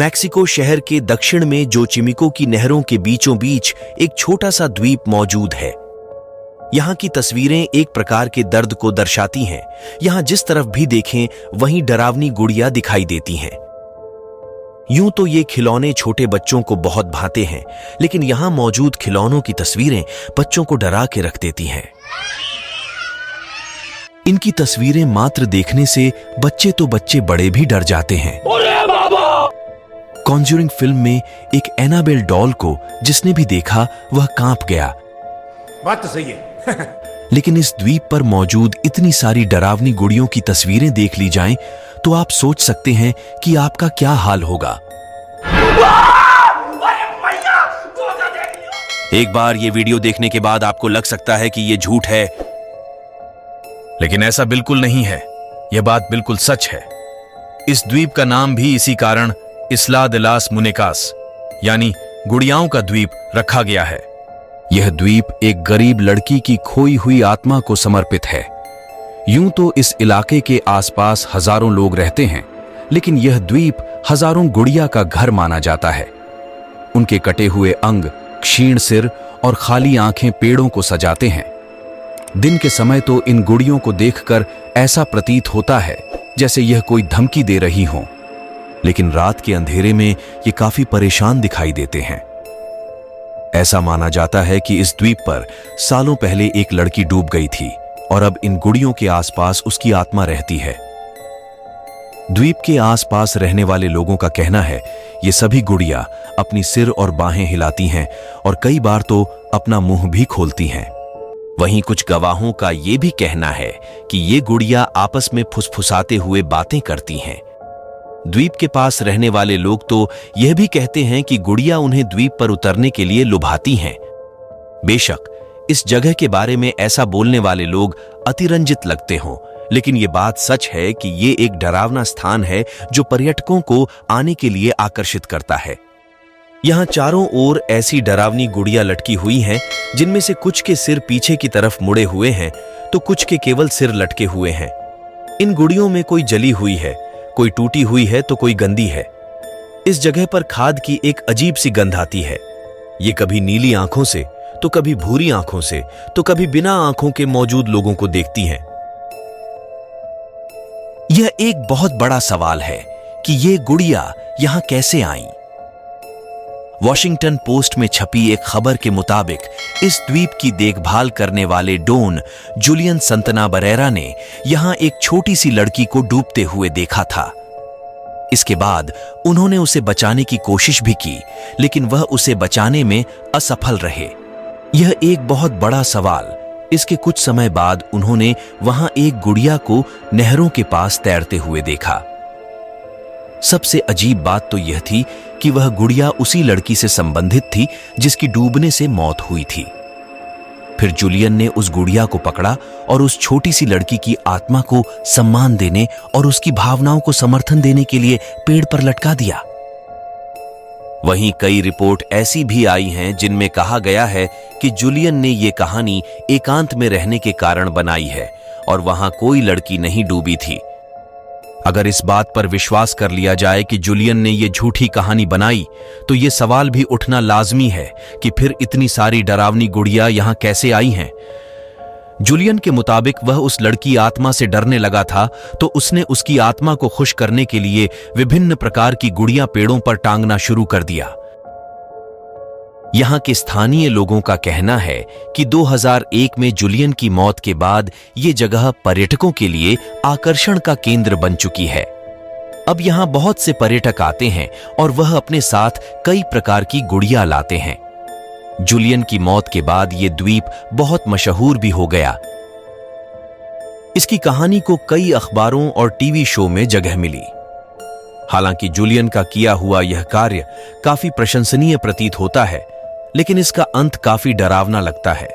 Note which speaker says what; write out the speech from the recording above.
Speaker 1: Mexico शहर के दक्षिण में जोचिमिको की नहरों के बीचों बीच एक छोटा सा द्वीप मौजूद है। यहाँ की तस्वीरें एक प्रकार के दर्द को दर्शाती हैं। यहाँ जिस तरफ भी देखें वहीं डरावनी गुड़िया दिखाई देती हैं। यूं तो ये खिलौने छोटे बच्चों को बहुत भाते हैं, लेकिन यहाँ मौजूद खिलौनों की तस्वीरें बच्चों को डरा के रख देती हैं। इनकी तस्वीरें मात्र देखने से बच्चे तो बच्चे बड़े भी डर जाते हैं। कॉन्ज्यूरिंग फिल्म में एक एनाबेल डॉल को जिसने भी देखा वह कांप गया।
Speaker 2: बात तो सही है।
Speaker 1: लेकिन इस द्वीप पर मौजूद इतनी सारी डरावनी गुड़ियों की तस्वीरें देख ली जाएं तो आप सोच सकते हैं कि आपका क्या हाल होगा। एक बार ये वीडियो देखने के बाद आपको लग सकता है कि ये झूठ है, लेकिन ऐसा बिल्कुल नहीं है। यह बात बिल्कुल सच है। इस द्वीप का नाम भी इसी कारण इस्ला दे लास मुनेकास यानी गुड़ियाओं का द्वीप रखा गया है। यह द्वीप एक गरीब लड़की की खोई हुई आत्मा को समर्पित है। यूं तो इस इलाके के आसपास हजारों लोग रहते हैं, लेकिन यह द्वीप हजारों गुड़िया का घर माना जाता है। उनके कटे हुए अंग, क्षीण सिर और खाली आंखें पेड़ों को सजाते हैं। दिन के समय तो इन गुड़ियों को देखकर ऐसा प्रतीत होता है जैसे यह कोई धमकी दे रही हो, लेकिन रात के अंधेरे में ये काफी परेशान दिखाई देते हैं। ऐसा माना जाता है कि इस द्वीप पर सालों पहले एक लड़की डूब गई थी और अब इन गुड़ियों के आसपास उसकी आत्मा रहती है। द्वीप के आसपास रहने वाले लोगों का कहना है ये सभी गुड़िया अपनी सिर और बाहें हिलाती हैं और कई बार तो अपना मुंह भी खोलती हैं। वहीं कुछ गवाहों का ये भी कहना है कि ये गुड़िया आपस में फुसफुसाते हुए बातें करती हैं। द्वीप के पास रहने वाले लोग तो यह भी कहते हैं कि गुड़िया उन्हें द्वीप पर उतरने के लिए लुभाती हैं। बेशक इस जगह के बारे में ऐसा बोलने वाले लोग अतिरंजित लगते हों, लेकिन यह बात सच है कि ये एक डरावना स्थान है जो पर्यटकों को आने के लिए आकर्षित करता है। यहाँ चारों ओर ऐसी डरावनी गुड़िया लटकी हुई हैं, जिनमें से कुछ के सिर पीछे की तरफ मुड़े हुए हैं तो कुछ के केवल सिर लटके हुए हैं। इन गुड़ियों में कोई जली हुई है, कोई टूटी हुई है तो कोई गंदी है। इस जगह पर खाद की एक अजीब सी गंध आती है। ये कभी नीली आंखों से तो कभी भूरी आंखों से तो कभी बिना आंखों के मौजूद लोगों को देखती हैं। यह एक बहुत बड़ा सवाल है कि ये गुड़िया यहां कैसे आईं। वॉशिंगटन पोस्ट में छपी एक खबर के मुताबिक इस द्वीप की देखभाल करने वाले डॉन जुलियन संतना बरेरा ने यहां एक छोटी सी लड़की को डूबते हुए देखा था। इसके बाद उन्होंने उसे बचाने की कोशिश भी की, लेकिन वह उसे बचाने में असफल रहे। यह एक बहुत बड़ा सवाल। इसके कुछ समय बाद उन्होंने वहां एक गुड़िया को नहरों के पास तैरते हुए देखा। सबसे अजीब बात तो यह थी कि वह गुड़िया उसी लड़की से संबंधित थी जिसकी डूबने से मौत हुई थी। फिर जुलियन ने उस गुड़िया को पकड़ा और उस छोटी सी लड़की की आत्मा को सम्मान देने और उसकी भावनाओं को समर्थन देने के लिए पेड़ पर लटका दिया। वहीं कई रिपोर्ट ऐसी भी आई हैं जिनमें कहा गया है कि जुलियन ने यह कहानी एकांत में रहने के कारण बनाई है और वहां कोई लड़की नहीं डूबी थी। अगर इस बात पर विश्वास कर लिया जाए कि जुलियन ने यह झूठी कहानी बनाई, तो यह सवाल भी उठना लाजमी है कि फिर इतनी सारी डरावनी गुड़िया यहां कैसे आई हैं। जुलियन के मुताबिक वह उस लड़की आत्मा से डरने लगा था, तो उसने उसकी आत्मा को खुश करने के लिए विभिन्न प्रकार की गुड़िया पेड़ों पर टांगना शुरू कर दिया। यहां के स्थानीय लोगों का कहना है कि 2001 में जुलियन की मौत के बाद ये जगह पर्यटकों के लिए आकर्षण का केंद्र बन चुकी है। अब यहां बहुत से पर्यटक आते हैं और वह अपने साथ कई प्रकार की गुड़िया लाते हैं। जुलियन की मौत के बाद ये द्वीप बहुत मशहूर भी हो गया। इसकी कहानी को कई अखबारों और टीवी शो में जगह मिली। हालांकि जुलियन का किया हुआ यह कार्य काफी प्रशंसनीय प्रतीत होता है, लेकिन इसका अंत काफी डरावना लगता है।